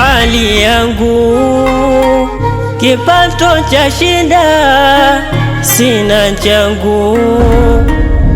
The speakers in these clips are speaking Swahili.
hali yangu, kipato cha shida, sina changu,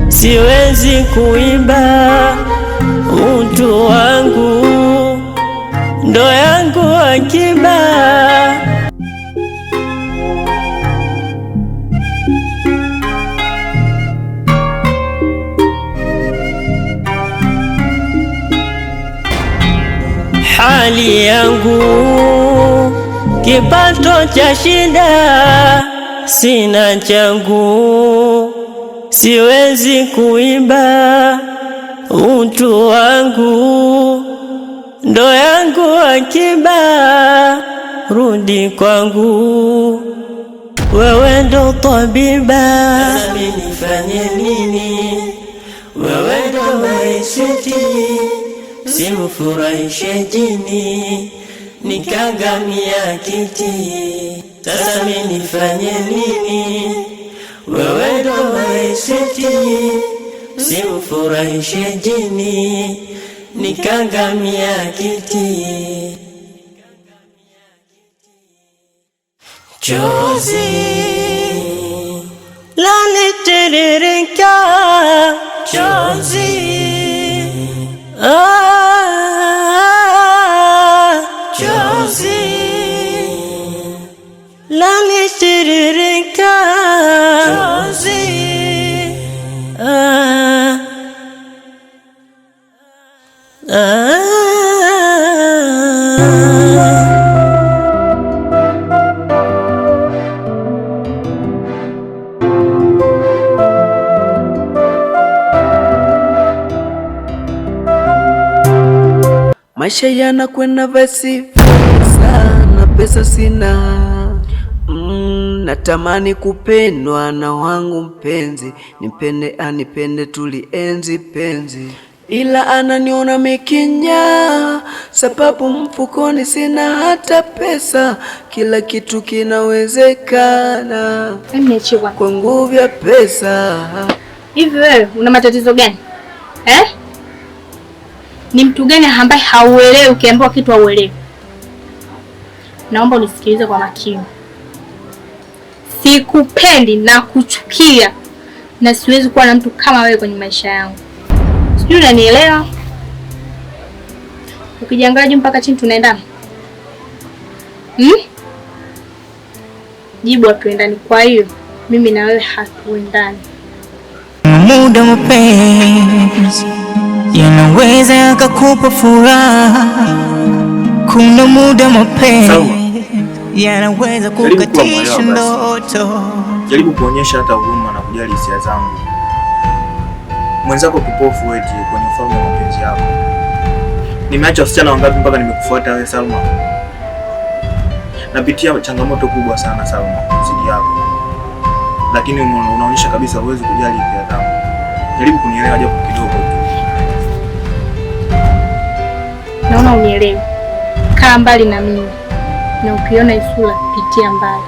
siwezi kuiba utu wangu, ndo yangu akiba. Hali yangu, kipato cha shida, sina changu, siwezi kuiba utu wangu, ndo yangu akiba. Rudi kwangu, wewe ndo tabiba, nami nifanye nini? Wewe ndo maisheti, simfurahishe jini, nikagamia kiti. Sasa mimi nifanye nini? Wewe ndo maisheti, simfurahishe jini, nikagamia kiti. Chozi lanitiririka, chozi chozi lanitiririka, chozi Maisha yanakwenda basi sana, pesa sina. Natamani kupendwa na wangu mpenzi, nipende anipende, tulienzi penzi, ila ananiona mikinya, sababu mfukoni sina hata pesa. Kila kitu kinawezekana kwa nguvu ya pesa. Hivi wewe una matatizo gani eh? Ni mtu gani ambaye hauelewi ukiambiwa kitu hauelewi? Naomba unisikilize kwa makini. Sikupendi na kuchukia, na siwezi kuwa na mtu kama wewe kwenye maisha yangu. Sijui unanielewa? Ukijiangalia juu mpaka chini tunaendana. Jibu hatuendani, kwa hiyo mimi na wewe hatuendani. Muda mapenzi yanaweza yakakupa furaha, kuna muda mapenzi yanaweza kukatisha ndoto. Jaribu kuonyesha hata huruma na kujali hisia zangu. Mwenzako kipofu eti kwenye ufalme wa mapenzi yako. Nimeacha wasichana wangapi mpaka nimekufuata wewe Salma? Napitia changamoto kubwa sana Salma, zidi yako. Lakini unaonyesha kabisa huwezi kujali hisia zangu. Jaribu kunielewa japo kidogo tu. Naona unielewe. Kaa mbali na mimi. Na ukiona isura pitia mbali.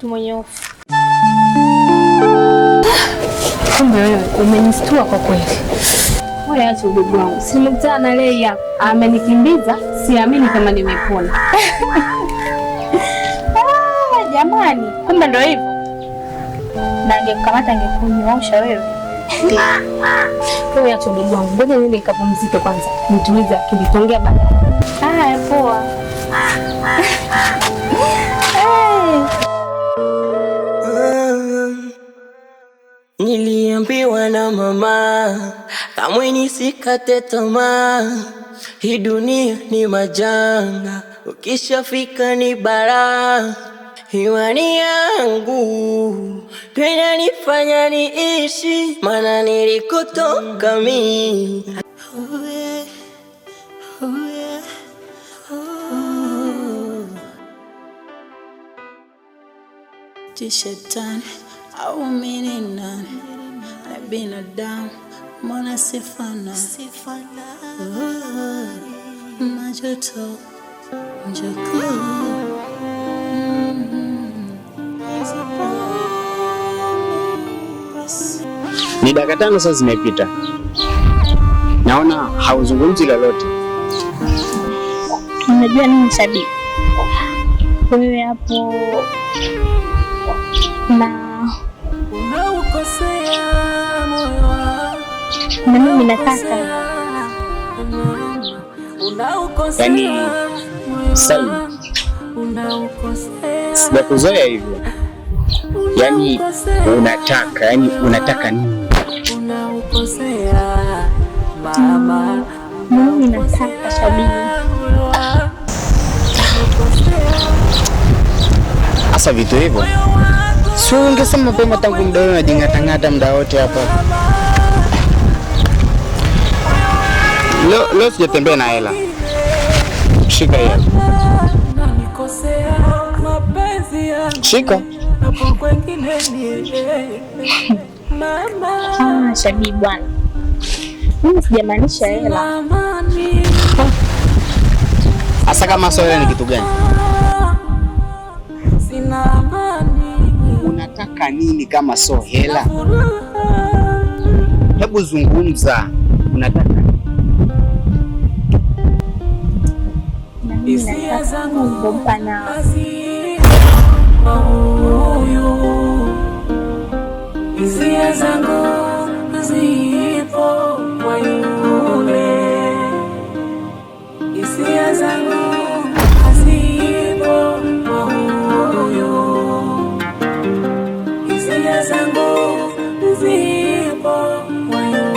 mtu mwenye hofu. Kumbe wewe umenistua kwa kweli. Wewe acha udogo wangu. Simekutana na Lei hapa. Amenikimbiza, siamini kama nimepona. Jamani, kumbe ndio hivyo. Na angekukamata angekunyoosha wewe. Wewe acha udogo wangu. Ngoja niende nikapumzike kwanza. Nitulize akili, tuongea baadaye. Haya, poa. Niliambiwa na mama kamwe nisikate tamaa, hii dunia ni majanga, ukishafika ni balaa. Imani yangu tena nifanya niishi, maana nilikotoka mimi. Shetani au mimi nani na binadamu mbona sifana majoto njoko. Ni dakika 5 sasa zimepita, naona hauzungumzi lolote. Unajua nini Shabi? Wewe hapo na mimi nataka yaani sasa sijakuzoea hivyo. Yaani unataka nini? Mimi nataka Shabi. Asa vitu hivyo sio ungesema mapema tangu muda wote, unajingatangata muda wote hapa. Leo sijatembea na hela. Shika hiyo. Shika. Shabi bwana. Mimi sijamaanisha hela. Asa kama sio hela ni kitu gani? Unataka nini kama sio hela? Hebu zungumza. Unataka hisia zangu mpana. Hisia zangu zipo kwa yule. Hisia zangu zipo kwa huyo. Hisia zangu zipo kwa yule.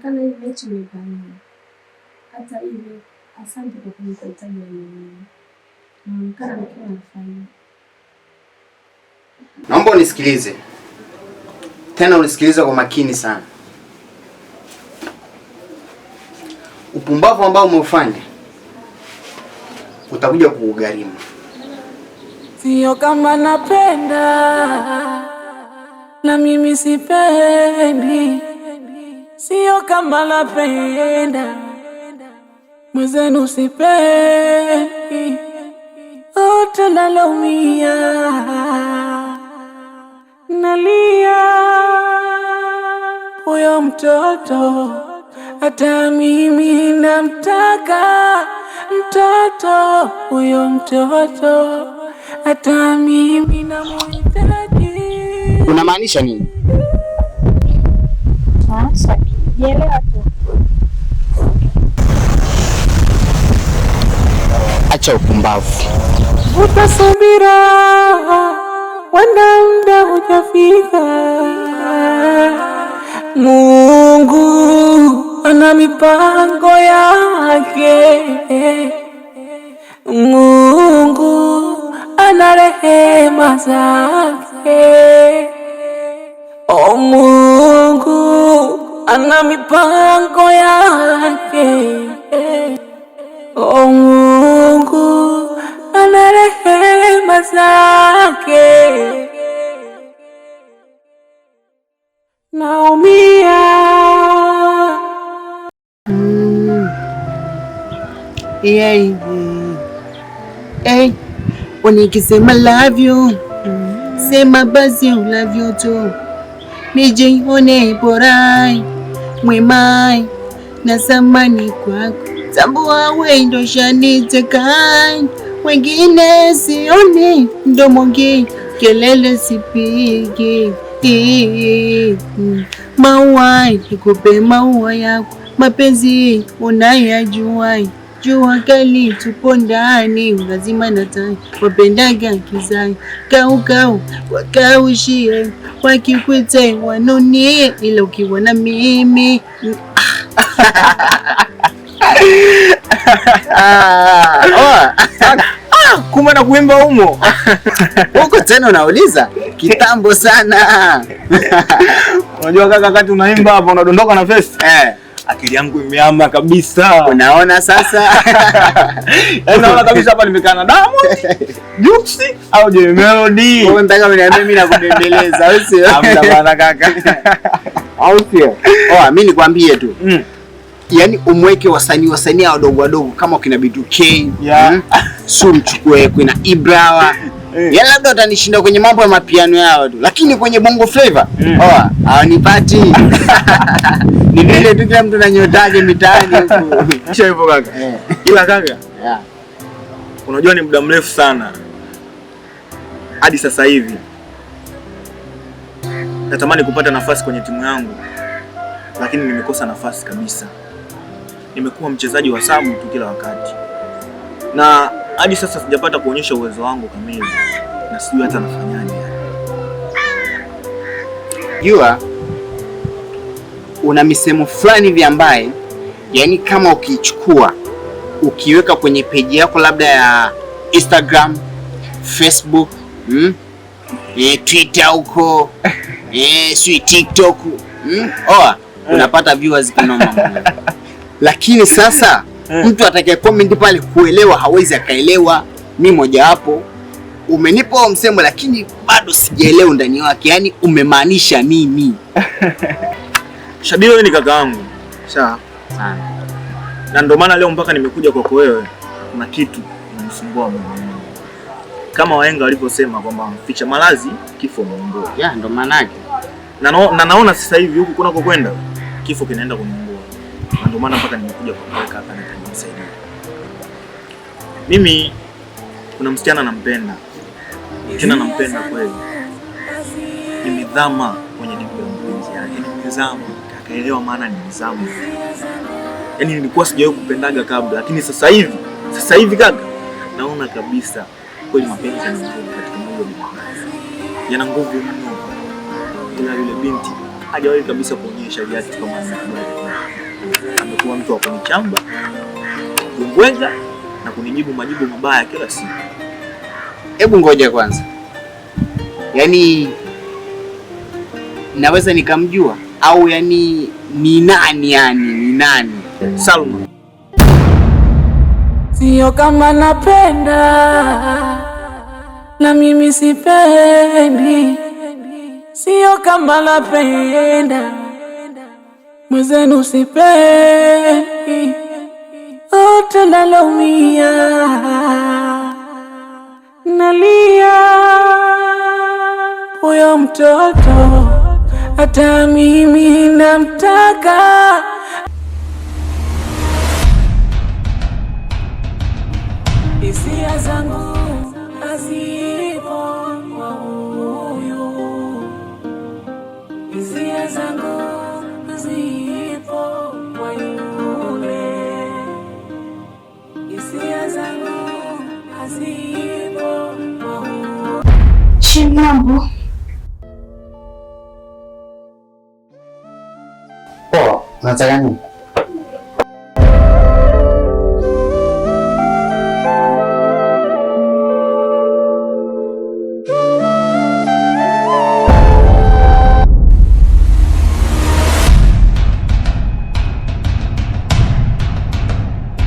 Kama hivi mechi imepangwa. Hata hivyo, asante kwa kunihitaji mimi. Naonekana nikiwa nafanya. Naomba unisikilize. Tena unisikilize kwa makini sana. Upumbavu ambao umeufanya utakuja kuugharimu. Sio kama napenda, na mimi sipendi, sio kama napenda, mwenzenu sipendi, wote nalumia, nalia, huyo mtoto hata mimi namtaka, mtoto huyo mtoto hata mimi namuhitaji. Unamaanisha nini? Sasa jielewa tu. Acha upumbavu. Utasubira, wanda muda hujafika. Mungu ana mipango yake. Mungu ana rehema zake. Oh, Mungu ana mipango yake. Oh, Mungu ana rehema zake. Naumia. Unikisema love you, sema basi love you tu. Nijione bora mwema na samani kwako, tambua wewe ndo shaniteka, wengine sioni, mdomongi kelele sipigi. Maua nikupe maua yako, mapenzi unayajua, jua kali tupo ndani, lazima natai wapendaga kizai, kau wakaushie, wakikwite wanunie, ila ukiwa na mimi Kumbe na kuimba humo. Huko tena unauliza? Kitambo sana. Unajua kaka, wakati unaimba hapa unadondoka na face. Akili yangu imeama kabisa. Unaona sasa? Unaona kabisa hapa nimekaa na Diamond, Jux au Jay Melody. Wewe unataka uniambie mimi nakubembeleza au sio? Hamna bana kaka. Au sio? Mimi nikwambie tu. Yaani umweke wasanii wadogo kama kina B2K, Su mchukue kuna Ibrawa. Ya labda utanishinda kwenye mambo ya mapiano yao tu, lakini kwenye bongo flavor hawanipati. Ni vile tu kila mtu ananyotaje mitaani huko. Kisha hivyo kaka. Ila kaka, unajua ni muda mrefu sana hadi sasa hivi natamani kupata nafasi kwenye timu yangu, lakini nimekosa nafasi kabisa. Nimekuwa mchezaji wa sabu tu kila wakati, na hadi sasa sijapata kuonyesha uwezo wangu kamili, na sijui hata nafanyaje. Jua una misemo fulani hivi ambaye, yani kama ukichukua ukiweka kwenye page yako labda ya Instagram, Facebook, Twitter huko, si TikTok, unapata viewers kinoma. Lakini sasa mtu atakaye comment pale kuelewa hawezi akaelewa. Mimi moja hapo umenipa msemo, lakini bado sijaelewa ndani wake, yani umemaanisha nini? Shabiri, wewe ni kaka yangu. Sawa sana. Na ndio maana leo mpaka nimekuja kwako wewe. Kuna kitu kinanisumbua moyo wangu. Kama wahenga walivyosema kwamba mficha malazi kifo muongoa. Ndio maana yake. Na naona sasa hivi huku kunako kwenda kifo kinaenda kuniongea. Na ndio maana mpaka nimekuja kwa kaka na kunisaidia. Mimi kuna msichana nampenda. Tena nampenda kweli. Nimedhama kwenye dipu ya mpenzi yake. Nimezama, akaelewa maana nimezama. Yaani nilikuwa sijawahi kupendaga kabla, lakini sasa hivi kaka naona kabisa kweli mapenzi yana nguvu katika moyo wangu. Yana nguvu mno. Ila yule binti hajawahi kabisa kuonyesha viatu kama anakubali. Amekuwa mtu wa kunichamba, kungwenga na kunijibu majibu mabaya kila siku. Hebu ngoja kwanza. Yaani naweza nikamjua au yani ni nani? Salma. Sio kama napenda na mimi sipendi, sio kama napenda mwenzenu, sipendi ote nalomia, nalia huyo mtoto, hata mimi namtaka. Hisia zangu hazipo kwa huyu, hisia zangu hazipo kwa yule, hisia zangu hazipo kwa huyu. Shimambo. Poa, unataka nini?